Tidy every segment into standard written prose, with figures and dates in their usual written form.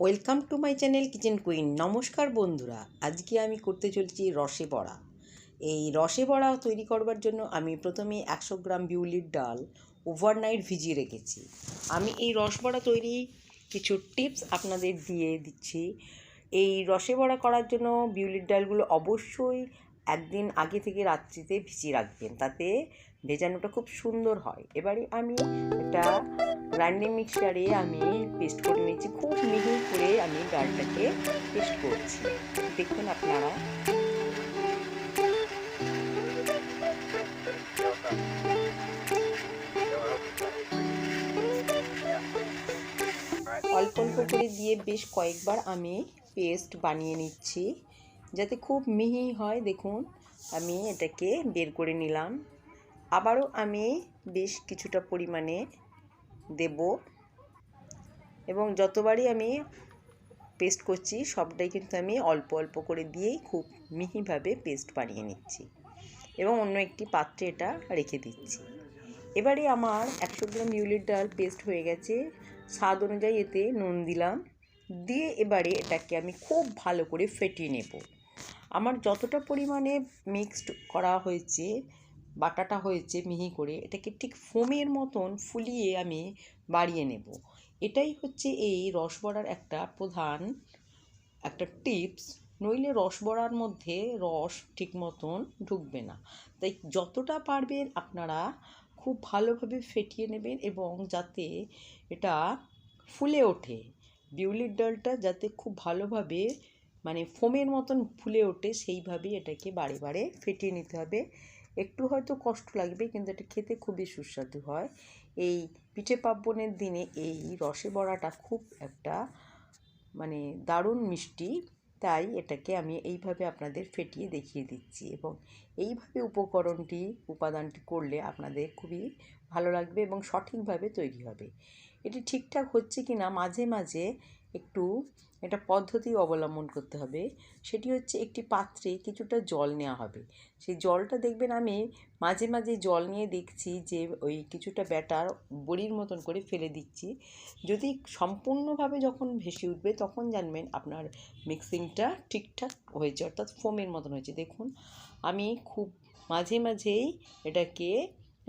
Welcome to my channel kitchen queen. নমস্কার বন্ধুরা, আজকে আমি করতে চলছি রসে বড়া। এই রসে বড়া তৈরি করবার জন্য আমি প্রথমে 100 গ্রাম বিউলির ডাল ওভারনাইট ভিজিয়ে রেখেছি। আমি এই রস বড়া তৈরি কিছু টিপস আপনাদের দিয়ে দিচ্ছি। এই রসে বড়া করার জন্য বিউলির ডালগুলো অবশ্যই একদিন আগে থেকে রাত্রিতে ভিজিয়ে রাখবেন, তাতে ভেজানোটা খুব সুন্দর হয়। এবারে আমি একটা গ্রাইন্ডিং মিক্সচারে আমি পেস্ট করে নিয়েছি, খুব মিহি করে আমি ডালটাকে পেস্ট করছি। দেখুন আপনারা, অল্প অল্প করে দিয়ে বেশ কয়েকবার আমি পেস্ট বানিয়ে নিচ্ছি যাতে খুব মিহি হয়। দেখুন আমি এটাকে বের করে নিলাম, আবারও আমি বেশ কিছুটা পরিমাণে দেব এবং যতবারই আমি পেস্ট করছি সবটাই কিন্তু আমি অল্প অল্প করে দিয়েই খুব মিহিভাবে পেস্ট বানিয়ে নিচ্ছি এবং অন্য একটি পাত্রে এটা রেখে দিচ্ছি। এবারে আমার 100 গ্রাম বিউলির ডাল পেস্ট হয়ে গেছে। স্বাদ অনুযায়ী এতে নুন দিলাম, দিয়ে এবারে এটাকে আমি খুব ভালো করে ফেটিয়ে নেব। আমার যতটা পরিমাণে মিক্সড করা হয়েছে, বাটাটা হয়েছে মিহি করে, এটাকে ঠিক ফোমের মতন ফুলিয়ে আমি বাড়িয়ে নেব। এটাই হচ্ছে এই রসবড়ার একটা টিপস। নইলে রসবড়ার মধ্যে রস ঠিক মতন ঢুকবে না। তাই যতটা পারবেন আপনারা খুব ভালোভাবে ফেটিয়ে নেবেন এবং যাতে এটা ফুলে ওঠে, বিউলির ডালটা যাতে খুব ভালোভাবে মানে ফোমের মতন ফুলে ওঠে, সেইভাবেই এটাকে বারে বারে ফেটিয়ে নিতে হবে। একটু হয়তো কষ্ট লাগবে, কিন্তু এটা খেতে খুবই সুস্বাদু হয়। এই পিঠে পার্বণের দিনে এই রসে বড়াটা খুব একটা মানে দারুণ মিষ্টি, তাই এটাকে আমি এইভাবে আপনাদের ফেটিয়ে দেখিয়ে দিচ্ছি এবং এইভাবে উপাদানটি করলে আপনাদের খুবই ভালো লাগবে এবং সঠিকভাবে তৈরি হবে। এটি ঠিকঠাক হচ্ছে কি না মাঝে মাঝে একটু এটা পদ্ধতি অবলম্বন করতে হবে। সেটি হচ্ছে একটি পাত্রে কিছুটা জল নেওয়া হবে। সেই জলটা দেখবেন আমি মাঝে মাঝে জল নিয়ে দেখছি যে ওই কিছুটা ব্যাটার বড়ির মতন করে ফেলে দিচ্ছি। যদি সম্পূর্ণভাবে যখন ভেসে উঠবে তখন জানবেন আপনার মিক্সিংটা ঠিকঠাক হয়েছে, অর্থাৎ ফোমের মতন হয়েছে। দেখুন আমি খুব মাঝে মাঝেই এটাকে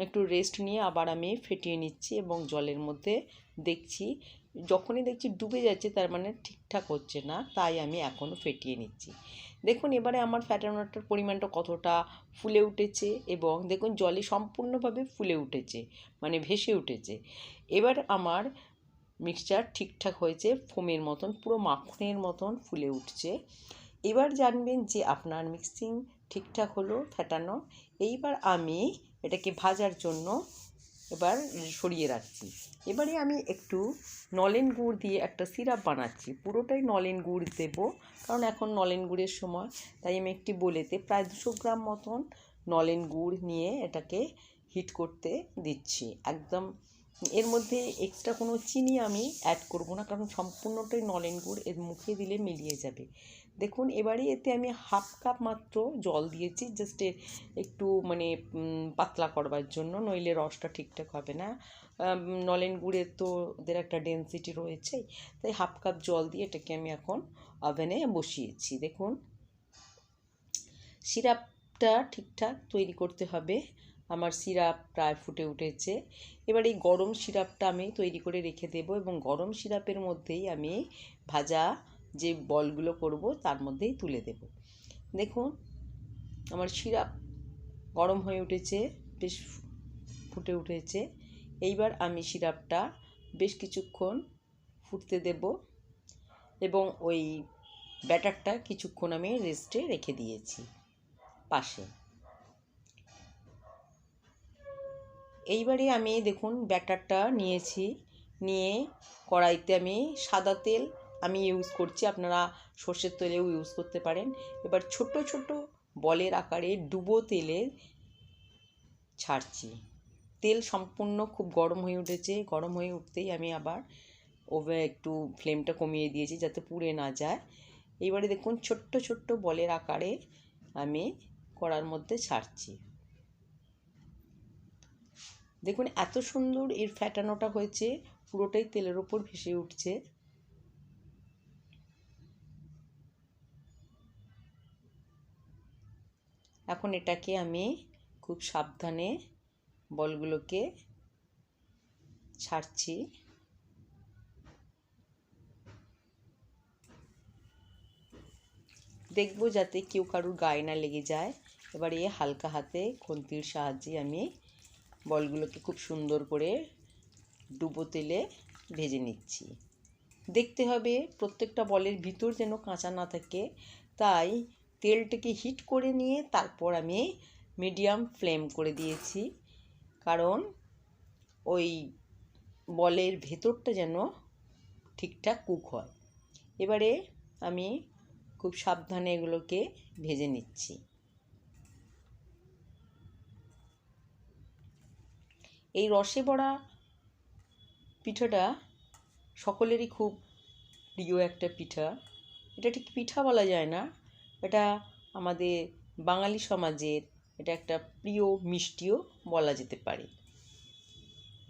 একটু রেস্ট নিয়ে আবার আমি ফেটিয়ে নিচ্ছি এবং জলের মধ্যে দেখছি, যখনই দেখছি ডুবে যাচ্ছে তার মানে ঠিকঠাক হচ্ছে না, তাই আমি এখনও ফেটিয়ে নিচ্ছি। দেখুন এবারে আমার ফ্যাটানোটার পরিমাণটা কতটা ফুলে উঠেছে এবং দেখুন জলে সম্পূর্ণভাবে ফুলে উঠেছে, মানে ভেসে উঠেছে। এবার আমার মিক্সচার ঠিকঠাক হয়েছে, ফোমের মতন পুরো মাখনের মতন ফুলে উঠছে। এবার জানবেন যে আপনার মিক্সিং ঠিকঠাক হলো ফেটানো। এইবার আমি এটাকে ভাজার জন্য এবার সরিয়ে রাখছি। এবারে আমি একটু নলেন গুড় দিয়ে একটা সিরাপ বানাচ্ছি, পুরোটাই নলেন গুড় দেব কারণ এখন নলেন গুড়ের সময়। তাই আমি একটি বোলেতে প্রায় 200 গ্রাম মতন নলেন গুড় নিয়ে এটাকে হিট করতে দিচ্ছি। একদম এর মধ্যে এক্সট্রা কোনো চিনি আমি অ্যাড করব না, কারণ সম্পূর্ণটাই নলেন গুড়, এর মুখে দিলে মিলিয়ে যাবে। দেখুন এবারে এতে আমি হাফ কাপ মাত্র জল দিয়েছি, জাস্ট একটু মানে পাতলা করবার জন্য, নইলে রসটা ঠিকঠাক হবে না। নলেন গুড়ের তো ওদের একটা ডেনসিটি রয়েছে, তাই হাফ কাপ জল দিয়ে এটাকে আমি এখন ওভেনে বসিয়েছি। দেখুন সিরাপটা ঠিকঠাক তৈরি করতে হবে। আমার সিরাপ প্রায় ফুটে উঠেছে। এবার এই গরম সিরাপটা আমি তৈরি করে রেখে দেব এবং গরম সিরাপের মধ্যেই আমি ভাজা যে বলগুলো করব তার মধ্যেই তুলে দেব। দেখুন আমার সিরাপ গরম হয়ে উঠেছে, বেশ ফুটে উঠেছে। এইবার আমি সিরাপটা বেশ কিছুক্ষণ ফুটতে দেব এবং ওই ব্যাটারটা কিছুক্ষণ আমি রেস্টে রেখে দিয়েছি পাশে। এইবারে আমি দেখুন ব্যাটারটা নিয়েছি, নিয়ে কড়াইতে আমি সাদা তেল আমি ইউজ করছি, আপনারা সর্ষের তেলেও ইউজ করতে পারেন। এবার ছোট ছোট বলের আকারে ডুবো তেলে ছাড়ছি। তেল সম্পূর্ণ খুব গরম হয়ে উঠেছে, গরম হয়ে উঠতেই আমি আবার একটু ফ্লেমটা কমিয়ে দিয়েছি যাতে পুড়ে না যায়। এইবারে দেখুন ছোট্ট ছোট্ট বলের আকারে আমি কড়ার মধ্যে ছাড়ছি। দেখুন এত সুন্দর এর ফ্যাটানোটা হয়েছে, পুরোটাই তেলের ওপর ভেসে উঠছে। এখন এটাকে আমি খুব সাবধানে বলগুলোকে ছাড়ছি। দেখবো যাতে কেউ কারুর গায়ে না লেগে যায়। এবারে হালকা হাতে খুন্তির সাহায্যে আমি বলগুলোকে খুব সুন্দর করে ডুবো তেলে ভেজে নিচ্ছি। দেখতে হবে প্রত্যেকটা বলের ভিতর যেন কাঁচা না থাকে, তাই তেলটাকে হিট করে নিয়ে তারপর আমি মিডিয়াম ফ্লেম করে দিয়েছি, কারণ ওই বলের ভেতরটা যেন ঠিকঠাক কুক হয়। এবারে আমি খুব সাবধানে এগুলোকে ভেজে নিচ্ছি। এই রসে বড়া পিঠাটা সকলেরই খুব প্রিয় একটা পিঠা। এটা ঠিক পিঠা বলা যায় না, এটা আমাদের বাঙালি সমাজের এটা একটা প্রিয় মিষ্টিও বলা যেতে পারে।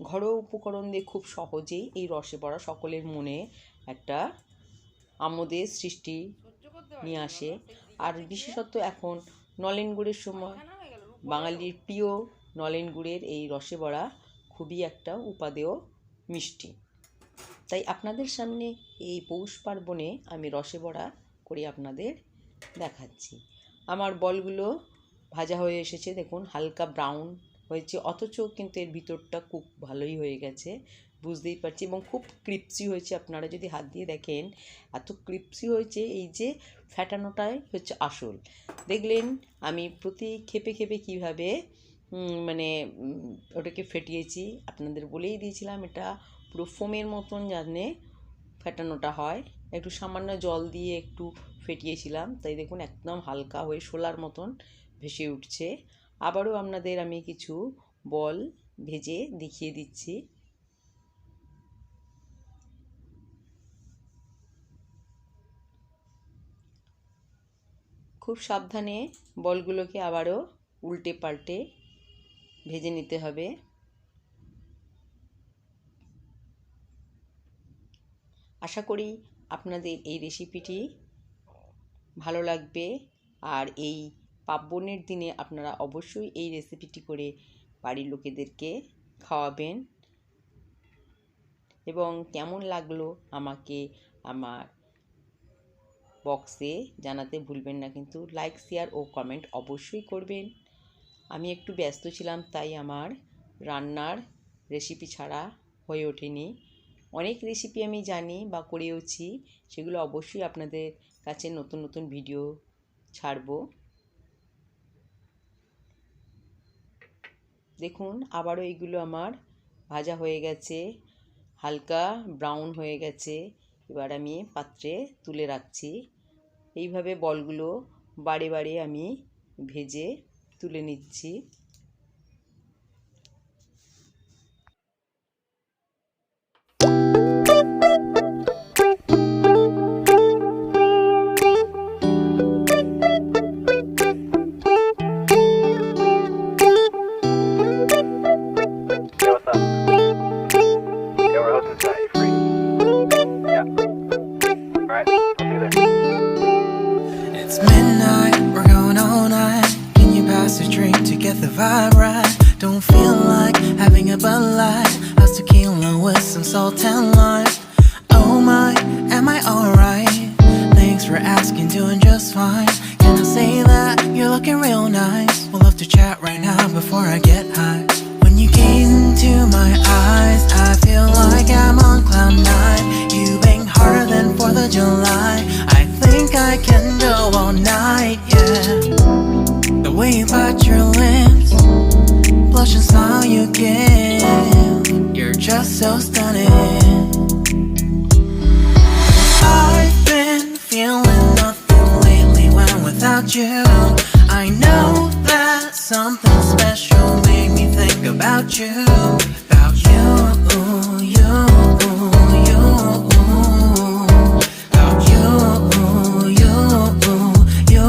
ঘরোয়া উপকরণ দিয়ে খুব সহজেই এই রসে বড়া সকলের মনে একটা আমোদের সৃষ্টি নিয়ে আসে। আর বিশেষত এখন নলেন গুড়ের সময় বাঙালির প্রিয় নলেন গুড়ের এই রসে বড়া খুবই একটা উপাদেয় মিষ্টি। তাই আপনাদের সামনে এই পৌষ পার্বণে আমি রসে বড়া করে আপনাদের দেখাচ্ছি। আমার বলগুলো ভাজা হয়ে এসেছে, দেখুন হালকা ব্রাউন হয়েছে, অথচ কিন্তু এর ভিতরটা খুব ভালোই হয়ে গেছে, বুঝতেই পারছি, এবং খুব ক্রিপসি হয়েছে। আপনারা যদি হাত দিয়ে দেখেন এত ক্রিপসি হয়েছে, এই যে ফ্যাটানোটাই হচ্ছে আসল। দেখলেন আমি প্রতি খেপে খেপে কীভাবে ওটাকে ফেটিয়েছি, আপনাদের বলেই দিয়েছিলাম এটা পুরো ফোমের মতন জানে ফেটানোটা হয়। একটু সামান্য জল দিয়ে একটু ফেটিয়েছিলাম, তাই দেখুন একদম হালকা হয়ে শোলার মতন ভেসে উঠছে। আবারও আপনাদের আমি কিছু বল ভেজে দেখিয়ে দিচ্ছি। খুব সাবধানে বলগুলোকে আবারও উল্টে পাল্টে ভেজে নিতে হবে। আশা করি আপনাদের এই রেসিপিটি ভালো লাগবে, আর এই পার্বণের দিনে আপনারা অবশ্যই এই রেসিপিটি করে বাড়ির লোকেদেরকে খাওয়াবেন। এবং কেমন লাগলো আমাকে আমার বক্সে জানাতে ভুলবেন না, কিন্তু লাইক শেয়ার ও কমেন্ট অবশ্যই করবেন। আমি একটু ব্যস্ত ছিলাম, তাই আমার রান্নার রেসিপি ছাড়া হয়ে ওঠেনি। অনেক রেসিপি আমি জানি বা করেওছি, সেগুলো অবশ্যই আপনাদের কাছে নতুন নতুন ভিডিও ছাড়ব। দেখুন আবারও এইগুলো আমার ভাজা হয়ে গেছে, হালকা ব্রাউন হয়ে গেছে। এবার আমি পাত্রে তুলে রাখছি। এইভাবে বলগুলো বারে বারে আমি ভেজে তুলে নিচ্ছি। It's midnight, we're going all night. Can you pass a drink to get the vibe right? Don't feel like having a Bud Light. How's tequila with some salt and lime? Oh my, am I alright? Thanks for asking, doing just fine. Can I say that you're looking real nice? We'll love to chat right now before I get high. When you gaze into my eyes, I feel like I'm on cloud nine. You bang harder than 4th of July. I think I can go all night, yeah. The way you bite your lips, blush and smile you give, you're just so stunning. I've been feeling nothing lately when without you. I know that something special made me think about you, about you, you, you, about you, you, you,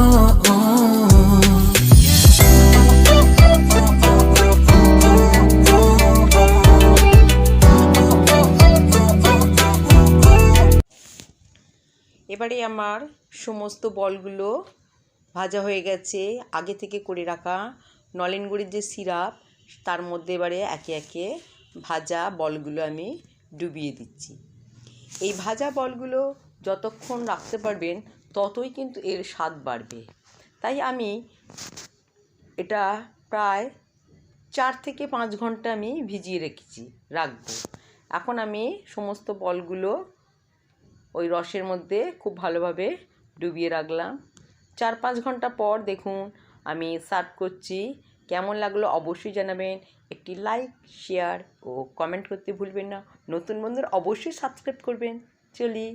এবারে আমার সমস্ত বলগুলো ভাজা হয়ে গেছে। আগে থেকে করে রাখা নলেন গুড়ের যে সিরাপ, তার মধ্যে এবারে একে একে ভাজা বলগুলো আমি ডুবিয়ে দিচ্ছি। এই ভাজা বলগুলো যতক্ষণ রাখতে পারবেন ততই কিন্তু এর স্বাদ বাড়বে। তাই আমি এটা প্রায় 4 থেকে 5 ঘন্টা আমি ভিজিয়ে রাখবো। এখন আমি সমস্ত বলগুলো ওই রসের মধ্যে খুব ভালোভাবে ডুবিয়ে রাখলাম। 4-5 ঘন্টা পর দেখুন আমি সার্ভ করছি। কেমন লাগলো অবশ্যই জানাবেন। একটি লাইক, শেয়ার ও কমেন্ট করতে ভুলবেন না। নতুন বন্ধুরা অবশ্যই সাবস্ক্রাইব করবেন। চলি।